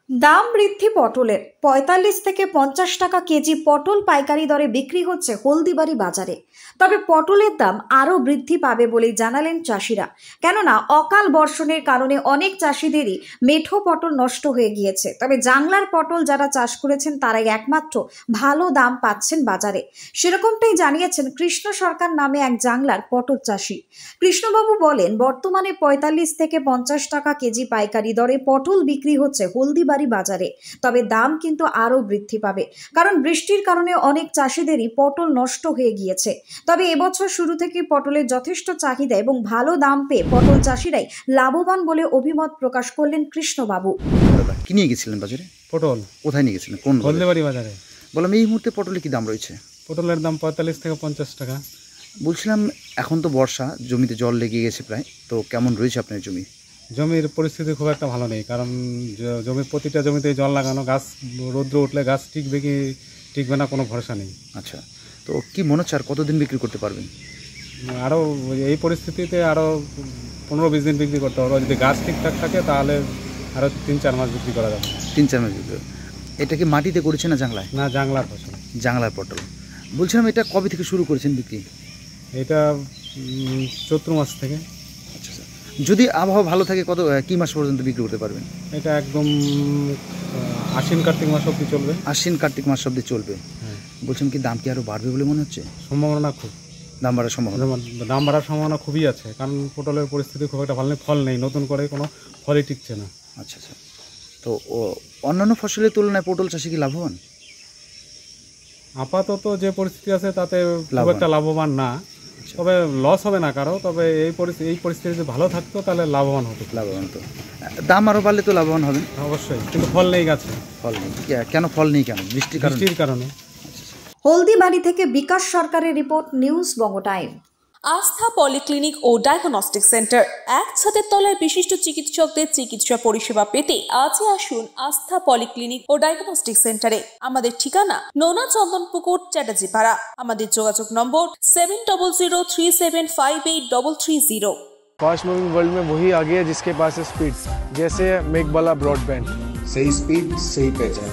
দাম বৃদ্ধি পটলের ৪৫ থেকে ৫০ টাকা কেজি পটল পাইকারি দরে বিক্রি হচ্ছে হলদিবাড়ি বাজারে। তবে পটলের দাম আরও বৃদ্ধি পাবে বলেই জানালেন চাষিরা। কেননা অকাল বর্ষণের কারণে অনেক চাষিদেরই মেঠো পটল নষ্ট হয়ে গিয়েছে। তবে জাংলার পটল যারা চাষ করেছেন তারাই একমাত্র ভালো দাম পাচ্ছেন বাজারে। সেরকমটাই জানিয়েছেন কৃষ্ণ সরকার নামে এক জাংলার পটল চাষি। কৃষ্ণবাবু বলেন, বর্তমানে ৪৫ থেকে ৫০ টাকা কেজি পাইকারি দরে পটল বিক্রি হচ্ছে হলদিবাড়ি বাজারে। তবে দাম কিন্তু আরো বৃদ্ধি পাবে, কারণ বৃষ্টির কারণে অনেক চাষিদেরই পটল নষ্ট হয়ে গিয়েছে। তবে এবছর শুরু থেকে পটলের যথেষ্ট চাহিদা এবং ভালো দাম পেয়ে পটল চাষিরাই লাভবান বলে অভিমত প্রকাশ করলেন কৃষ্ণবাবু। কি নিয়ে গেছিলেন বাজারে? পটল। কোথায় নিয়ে গেছিলেন? কোন হলদিবাড়ি বাজারে। বললাম এই মুহূর্তে পটলের কি দাম রয়েছে? পটলের দাম ৪৫ থেকে ৫০ টাকা। বলছিলাম এখন তো বর্ষা, জমিতে জল লেগে গেছে প্রায়, তো কেমন রয়েছে আপনার জমি? জমির পরিস্থিতি খুব একটা ভালো নেই, কারণ জমির প্রতিটা জমিতে জল লাগানো, গাছ রৌদ্র উঠলে গাছ টিকবে কি টিকবে না কোনো ভরসা নেই। আচ্ছা, তো কি মনে হচ্ছে আর কতদিন বিক্রি করতে পারবেন? আরও এই পরিস্থিতিতে আরও ১৫-২০ দিন বিক্রি করতে হবে। যদি গাছ ঠিকঠাক থাকে তাহলে আরও ৩-৪ মাস বিক্রি করা যাবে। ৩-৪ মাস বিক্রি। এটা কি মাটিতে করেছে না জাংলায়? না, জাংলার ফসল। জাংলার পটল। বলছিলাম এটা কবে থেকে শুরু করেছেন বিক্রি? এটা চৈত্র মাস থেকে। আচ্ছা স্যার, যদি আবহাওয়া ভালো থাকে কি মাস পর্যন্ত বিক্রি করতে পারবেন? এটা একদম আশ্বিন কার্তিক মাস অবধি চলবে। আশ্বিন কার্তিক মাস অবধি চলবে। হ্যাঁ। বলছিলাম কি দাম কি আরও বাড়বে বলে মনে হচ্ছে? সম্ভাবনা খুব। দাম বাড়ার সম্ভাবনা? দাম বাড়ার সম্ভাবনা খুবই আছে, কারণ পটলের পরিস্থিতি খুব একটা ভালো নেই, ফল নেই, নতুন করে কোনো ফলই টিকছে না। আচ্ছা আচ্ছা, তো অন্যান্য ফসলের তুলনায় পটল চাষি কি লাভবান? আপাতত যে পরিস্থিতি আছে তাতে খুব একটা লাভবান না, তবে লস হবে না কারো। তবে এই পরিস্থিতি যদি ভালো থাকতো তাহলে লাভবান হতো। লাভবান তো দাম আরও বাড়লে তো লাভবান হবেন অবশ্যই, কিন্তু ফল নেই গাছে। ফল নেই কেন? ফল নেই কেন? বৃষ্টির কারণে। হলদিবাড়ি থেকে বিকাশ সরকারের রিপোর্ট, নিউজ বঙ্গ টাইম। আস্থা পলিক্লিনিক ও ডায়াগনস্টিক সেন্টার, এক ছাদের তলায় বিশিষ্ট চিকিৎসকদের চিকিৎসা পরিষেবা পেতে আজই আসুন আস্থা পলিক্লিনিক ও ডায়াগনস্টিক সেন্টারে। আমাদের ঠিকানা নোনা চন্দনপুকুর, চ্যাটার্জিপাড়া। আমাদের যোগাযোগ নম্বর 7003758330। फास्ट मूविंग वर्ल्ड में वही आगे है जिसके पास है स्पीड, जैसे मेघबाला ब्रॉडबैंड। सही स्पीड, सही पहचान।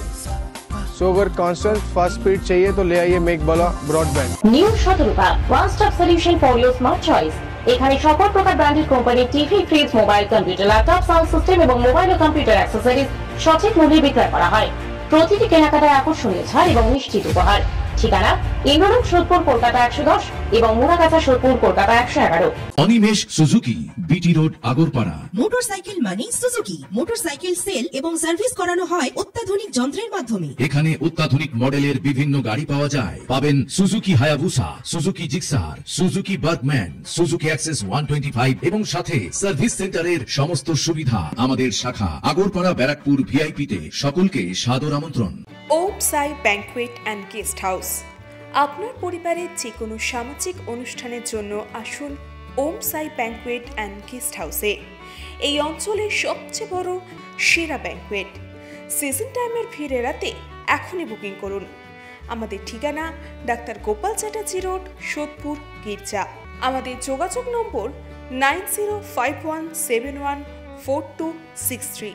सो अगर कांस्टेंट फास्ट स्पीड चाहिए तो ले आइए Meghbala broadband. New Shatarupa one stop solution for your smart choice. এখানে সকল প্রকার ব্র্যান্ডেড কোম্পানির TV, fridge, mobile, computer, laptop, sound system এবং মোবাইল ও কম্পিউটার অ্যাক্সেসরিজ সঠিক মূল্যে বিক্রয় করা হয়। প্রতিটি কেনাকাটায় আকর্ষণীয় ছাড় এবং নিশ্চিত উপহার। ঠিকানা ইন্দ্রনগর, সোদপুর, কলকাতা ১১০ এবং Muragachha, Sodepur, Kolkata ১১১। Animesh Suzuki, BT road, Agarpara. Motorcycle মানে সুজুকি। মোটরসাইকেল সেল এবং সার্ভিস করানো হয় অত্যাধুনিক যন্ত্রের মাধ্যমে। এখানে অত্যাধুনিক মডেলের বিভিন্ন গাড়ি পাওয়া যায়। পাবেন Suzuki Hayabusa, Suzuki Gixxer, Suzuki Bergman, Suzuki access 125 এবং সাথে সার্ভিস সেন্টারের সমস্ত সুবিধা। আমাদের শাখা আগরপাড়া, ব্যারাকপুর ভিআইপি তে। সকলকে সাদর আমন্ত্রণ। ওম সাই ব্যাংকুয়েট অ্যান্ড গেস্ট হাউস। আপনার পরিবারের যে কোনো সামাজিক অনুষ্ঠানের জন্য আসুন ওম সাই ব্যাংকুয়েট অ্যান্ড গেস্ট হাউসে। এই অঞ্চলের সবচেয়ে বড় সেরা ব্যাংকুয়েট। সিজন টাইমের ভিড় এড়াতে এখনই বুকিং করুন। আমাদের ঠিকানা ডাক্তার গোপাল চ্যাটার্জি রোড, সোদপুর, গির্জা। আমাদের যোগাযোগ নম্বর 9051714263।